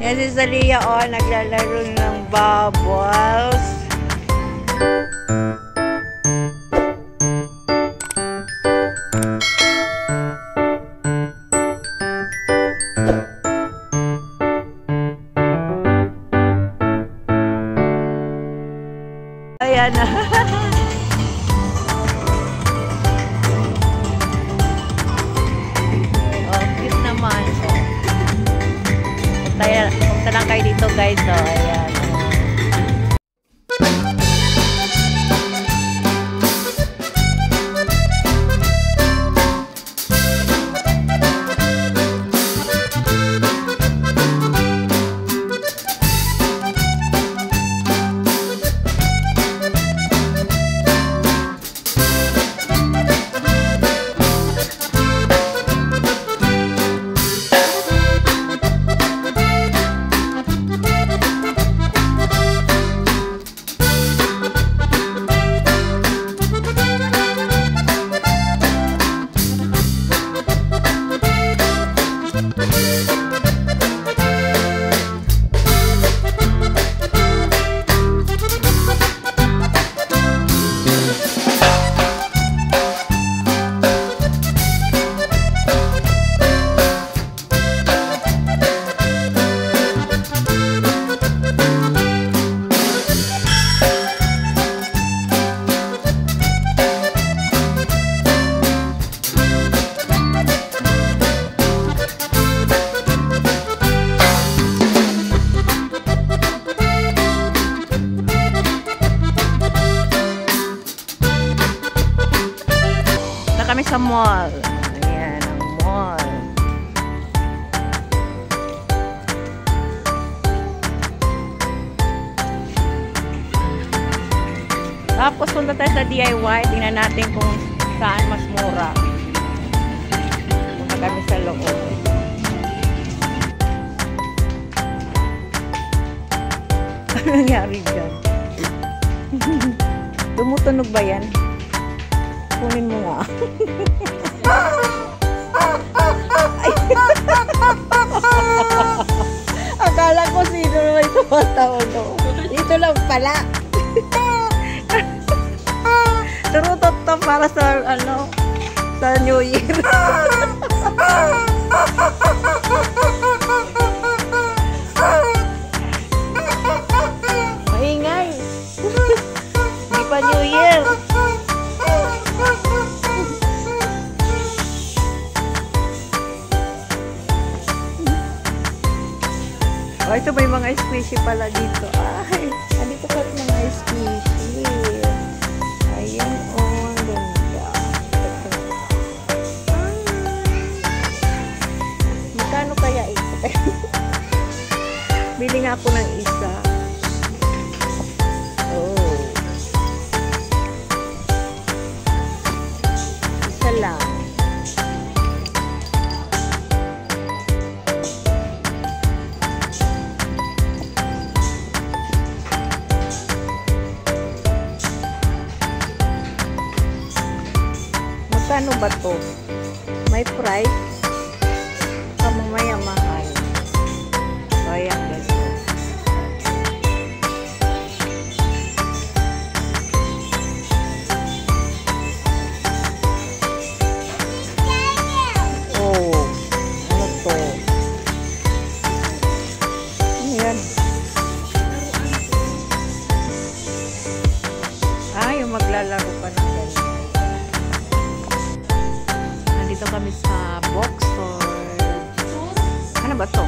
Yan si Zalia, oh, naglalaro ng bubbles. Ayan na. Oh, cute naman. Punta lang kayo dito, guys. Oh, ayan. Kami sa mall. Ayan, ang mall. Tapos punta tayo sa DIY. Tingnan natin kung saan mas mura. Punta kami sa loob. Ano nangyari dyan? Tumutunog ba yan? Kunin mo nga. Akala ko sino naman ito mataulo. Ito lang pala. Turutot to para sa ano, sa New Year. Maingay. Hindi pa New Year. Oh, ito may mga squishy pala dito. Ay, andito pa mga squishy. Ayan, oh, ang ganda. Magkano kaya ito? Bili nga ako ng isa. Oh. Isa lang. Ano ba to? May price? Mamaya mahal. So, ayan guys. Oh, ano to? Ayan. Ah, yung maglalaro pa ng ganyan. Dito kami sa bookstore. Ano ba to?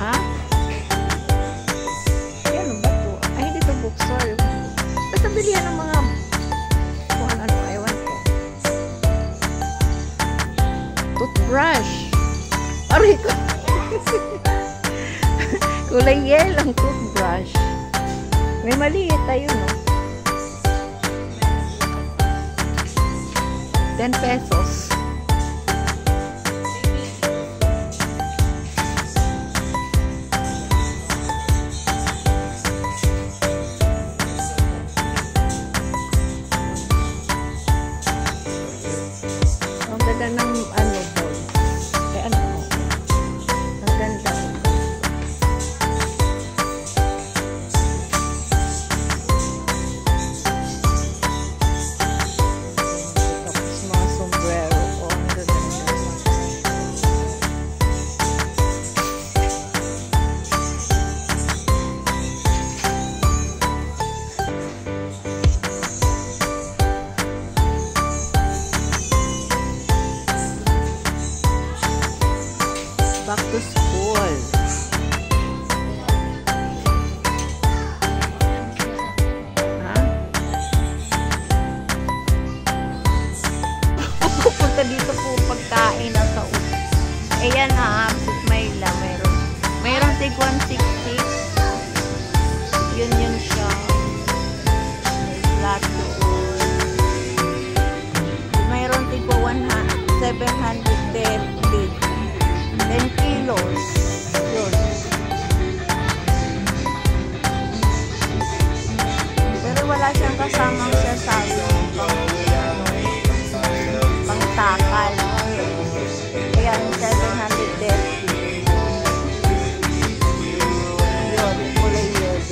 Ha? Ano ba to? Ay, hindi to bookstore. Basta bilihan ng mga kung ano, ewan ko. Toothbrush. Aray ko. Kulay yellow ang toothbrush. May maliit tayo, no? 10 pesos. Ang ganda ng ano po. Eh ano po. Ang Back to school. Ha? Pupunta dito po pagkain na sa ayan na, Mayla, mayroon tig 160. Yun siya. Plato. Mayroon tig 730. 10 kilos. Yun. Pero wala siyang kasamang sasabi pang takal. Kaya 730. Yun, kulay yun.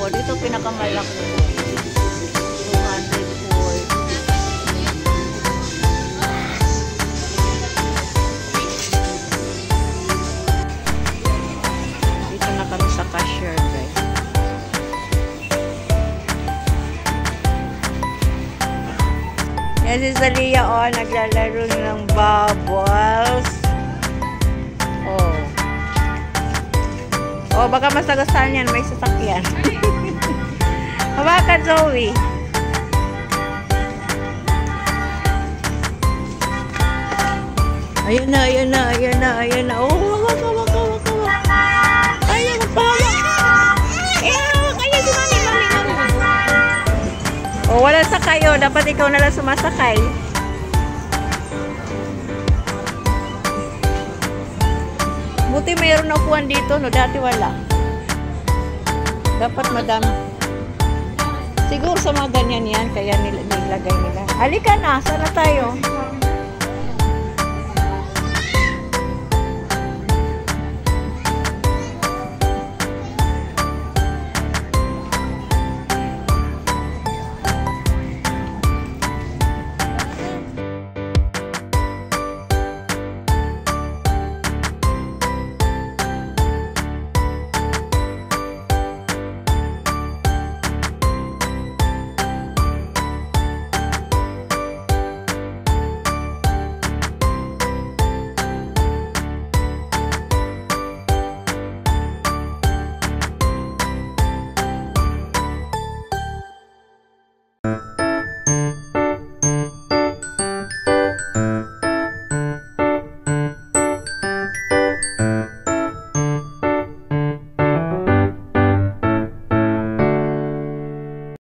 200 dito pinakamalaki. 200. Dito na kami sa cashier, guys. Yan si Zalia, oh, naglalaro ng bubbles. Oh. Oh, baka masagasaan yan, may sasakyan. Hawakan, Zoe. Ayan na, ayan na, ayan na, ayan na. Oh, hawak. Ayan, magpahawak. Ayan, hawak. Ayan, si mami. Oh, wala sakay, oh. Dapat ikaw na lang sumasakay. Buti mayroon na upuan dito, no? Dati wala. Dapat madami. Siguro sa mga ganyan yan, kaya nilagay nila. Halika na, sana tayo.